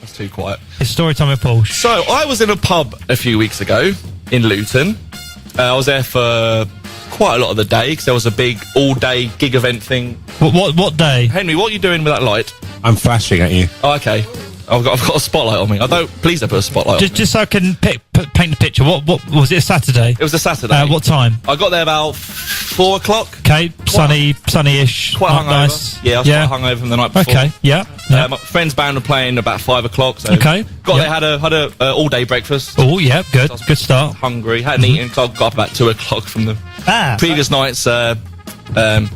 That's too quiet. It's story time with Paul. So, I was in a pub a few weeks ago in Luton. I was there for quite a lot of the day because there was a big all-day gig event thing. What day? Henry, what are you doing with that light? I'm flashing at you. Oh, okay. I've got a spotlight on me. Please don't put a spotlight on me. Just so I can paint the picture. What was it? A Saturday? It was a Saturday. What time? I got there about 4 o'clock. Okay, sunny-ish. Quite hungover. Nice. Yeah, I was quite hungover from the night before. Okay, yeah. My friend's band were playing about 5 o'clock. So Okay. Got there, had a all-day breakfast. Oh, yeah, good. Good start. Hungry. Hadn't eaten, so I got up about 2 o'clock from the previous night's drinking.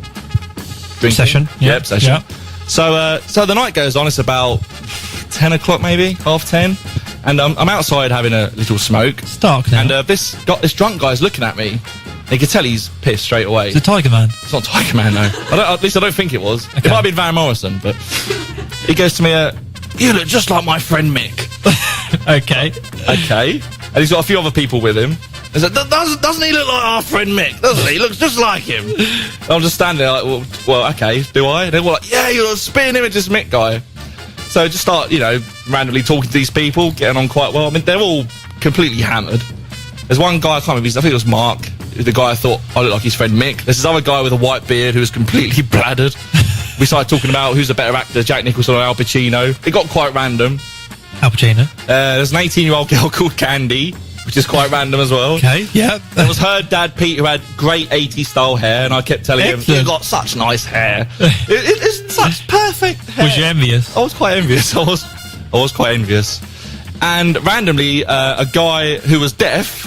Session. Yep, session. Yeah. So the night goes on. It's about 10 o'clock, maybe 10:30, and I'm outside having a little smoke. It's dark now. And this drunk guy's looking at me. You could tell he's pissed straight away. It's a Tiger Man. It's not Tiger Man, no. At least I don't think it was. Okay. It might have been Van Morrison, but he goes to me, "You look just like my friend Mick." Okay. Okay. And he's got a few other people with him. He's like, doesn't he look like our friend Mick? Doesn't he? He looks just like him. I'm just standing there like, well, okay, do I? And they're all like, yeah, you're a spitting image of this Mick guy. So I just start, randomly talking to these people, getting on quite well. I mean, they're all completely hammered. There's one guy, I can't remember, I think it was Mark, the guy I thought I looked like his friend Mick. There's this other guy with a white beard who was completely bladdered. We started talking about who's a better actor, Jack Nicholson or Al Pacino. It got quite random. Al Pacino. There's an 18-year-old girl called Candy, which is quite random as well. Okay, yeah. There was her dad, Pete, who had great 80s style hair, and I kept telling him, you've got such nice hair. It's such perfect hair. Was you envious? I was quite envious. I was quite envious. And randomly, a guy who was deaf,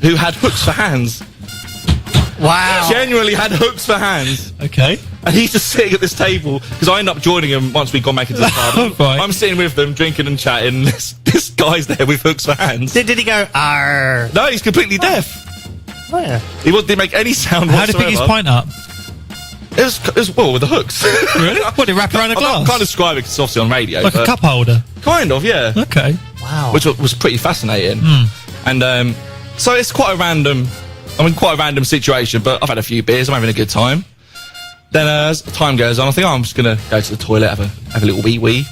who had hooks for hands. Wow. Genuinely had hooks for hands. Okay. And he's just sitting at this table, because I ended up joining him once we'd gone back into the pub. Right. I'm sitting with them, drinking and chatting. This guy's there with hooks for hands. Did he go, arr? No, he's completely deaf. Where? He didn't make any sound How whatsoever. did he pick his pint up? It was well, with the hooks. Really? What, did it wrap around a I glass? can't describe it because it's obviously on radio. Like a but cup holder? Kind of, yeah. Okay. Wow. Which was pretty fascinating. And so it's quite a random situation, but I've had a few beers, I'm having a good time. Then as time goes on, I think, I'm just going to go to the toilet, have a little wee.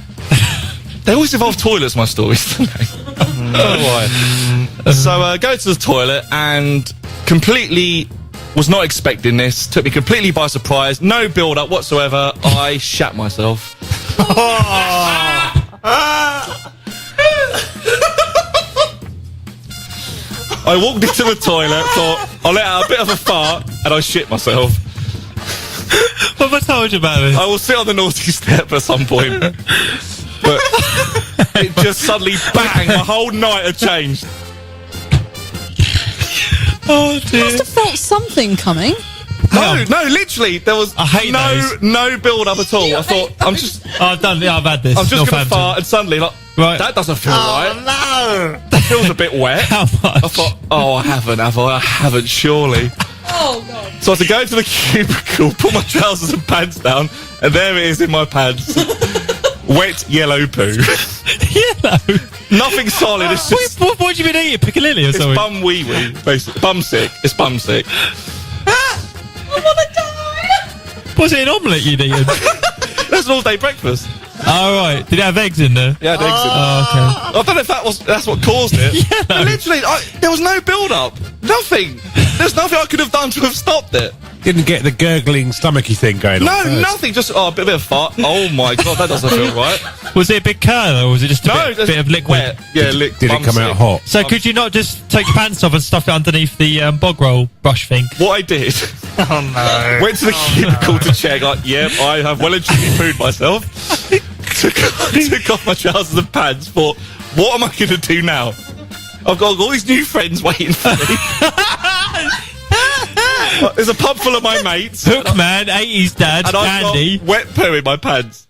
They always involve toilets, my stories, don't they? I don't know why. So go to the toilet and completely was not expecting this. Took me completely by surprise. No build-up whatsoever. I shat myself. I walked into the toilet, thought I'll let out a bit of a fart, and I shit myself. What have I told you about this? I will sit on the naughty step at some point. But it just suddenly, bang, my whole night had changed. Oh, You dear. must have felt something coming. No, literally, there was I hate those. no build-up at all. I thought, I'm just I've had this. going to Northampton. fart, and suddenly, like, Right. that doesn't feel right. No! That feels a bit wet. How much? I thought, oh, I haven't, have I? I haven't, surely. Oh, God. So I had to go into the cubicle, put my trousers and pants down, and there it is in my pants. Wet yellow poo. Yellow? Nothing solid, it's just... What have you been eating? Piccalilli or It's something? bum wee wee, basically. Bum sick. It's bum sick. I want to die. Was it an omelette you'd eaten? That's an all-day breakfast. Oh, right. Did it have eggs in there? Yeah, eggs in there. Oh, okay. I don't know if that's what caused it. Yeah. But literally, there was no build-up. Nothing. There's nothing I could have done to have stopped it. Didn't get the gurgling, stomachy thing going No, on. first. nothing. Just a bit of a fart. Oh my god, that doesn't feel right. Was it a big curd, or was it just a just bit of liquid? wet. Yeah, liquid. Did it come out hot? So could you not just take your pants off and stuff it underneath the bog roll brush thing? What I did, Oh, no. went to the cubicle to check. Like, yep, I have well and truly pooed myself. took off my trousers and pants. Thought, what am I going to do now? I've got all these new friends waiting for me. There's a pub full of my mates. Hookman, 80s dad, And I've Andy. got wet poo in my pants.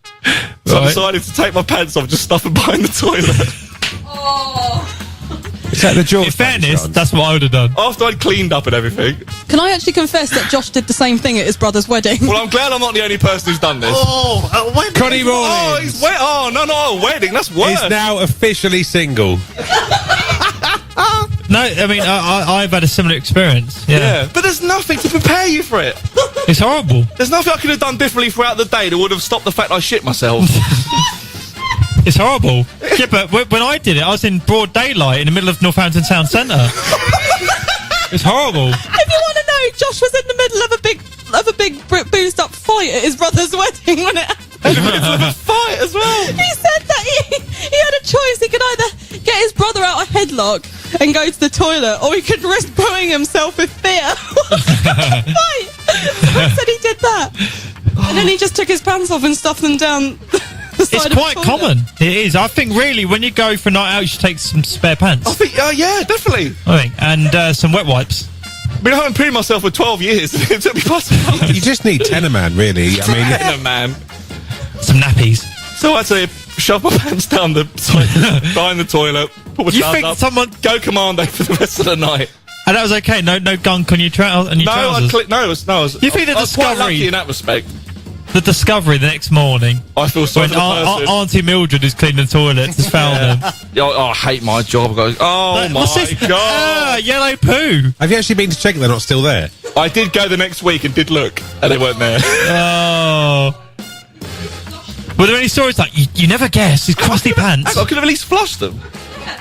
So I Right. decided to take my pants off, just stuff them behind the toilet. Oh. Is that the George? In fairness, that's what I would have done. After I'd cleaned up and everything. Can I actually confess that Josh did the same thing at his brother's wedding? Well, I'm glad I'm not the only person who's done this. Oh, when Connie Oh, Rawlins he's wet. Oh, no, a wedding. That's worse. is now officially single. No, I mean, I've had a similar experience. Yeah, but there's nothing to prepare you for it. It's horrible. There's nothing I could have done differently throughout the day that would have stopped the fact I shit myself. It's horrible. Yeah, but when I did it, I was in broad daylight in the middle of Northampton Town Centre. It's horrible. If you want to know, Josh was in the middle of a big boozed up fight at his brother's wedding when it happened. Fight as well. He said that he had a choice. He could either get his brother out of headlock and go to the toilet, or he could risk booing himself with fear. Fight. So I said he did that, and then he just took his pants off and stuffed them down. The side It's of quite the toilet. common. It is. I think really, when you go for a night out, you should take some spare pants. I think, yeah, definitely. I think, and some wet wipes. I mean, I haven't peed myself for 12 years. It took me past You just need tenor man, really. I mean, man. Some nappies. So I had to shove my pants down the behind the toilet, put my You trousers think up, someone... go commando for the rest of the night. And that was okay? No gunk on your, trousers? You You think think the I was quite Discovery... lucky in that respect. The Discovery the next morning, I feel sorry when for the person. Auntie Mildred is cleaning the toilets, has found them. I hate my job. I go, oh What's my this? god! Yellow poo. have you actually been to check they're not still there? I did go the next week and did look, and they weren't there. Oh. Were there any stories like, you never guess, his crusty pants? I could have at least flushed them.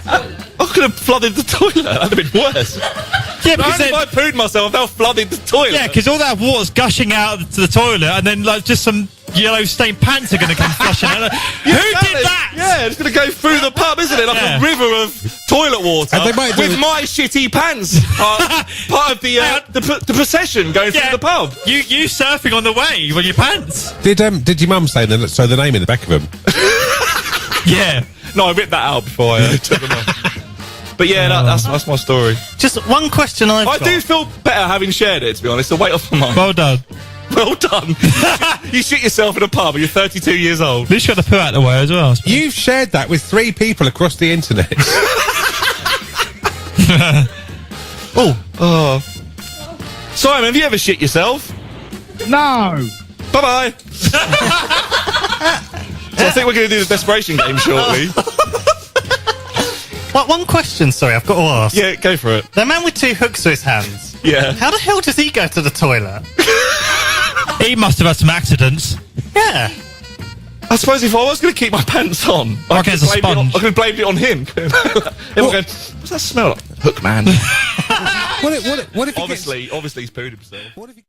I could have flooded the toilet. That'd have been worse. Yeah, Not because only if I pooed myself, they'll flooded the toilet. yeah, because all that water's gushing out to the toilet, and then like just some yellow stained pants are going to come flushing out. Who did that? Yeah, it's going to go through the pub, isn't it? Like Yeah. a river of toilet water. And they might do with it- my shitty pants. Part of the procession going Yeah. through the pub. You surfing on the wave on your pants. Did your mum say the name in the back of them? Yeah. No, I ripped that out before I took them off. But yeah, that's my story. Just one question I've I got. do feel better having shared it, to be honest. The weight off my mind. Well done. Well done. You shit yourself in a pub and you're 32 years old. At least you got the poo out of the way as well. I suppose. You've shared that with 3 people across the internet. Oh. Simon, have you ever shit yourself? No. Bye-bye. So I think we're going to do the desperation game shortly. One question, sorry, I've got to ask. Yeah, go for it. The man with 2 hooks to his hands. Yeah. How the hell does he go to the toilet? He must have had some accidents. Yeah. I suppose if I was going to keep my pants on, I Okay, could it's a sponge. I could have blamed it on him. Everyone going, what's that smell like? Hook man. What if he Obviously he's pooed himself. What if he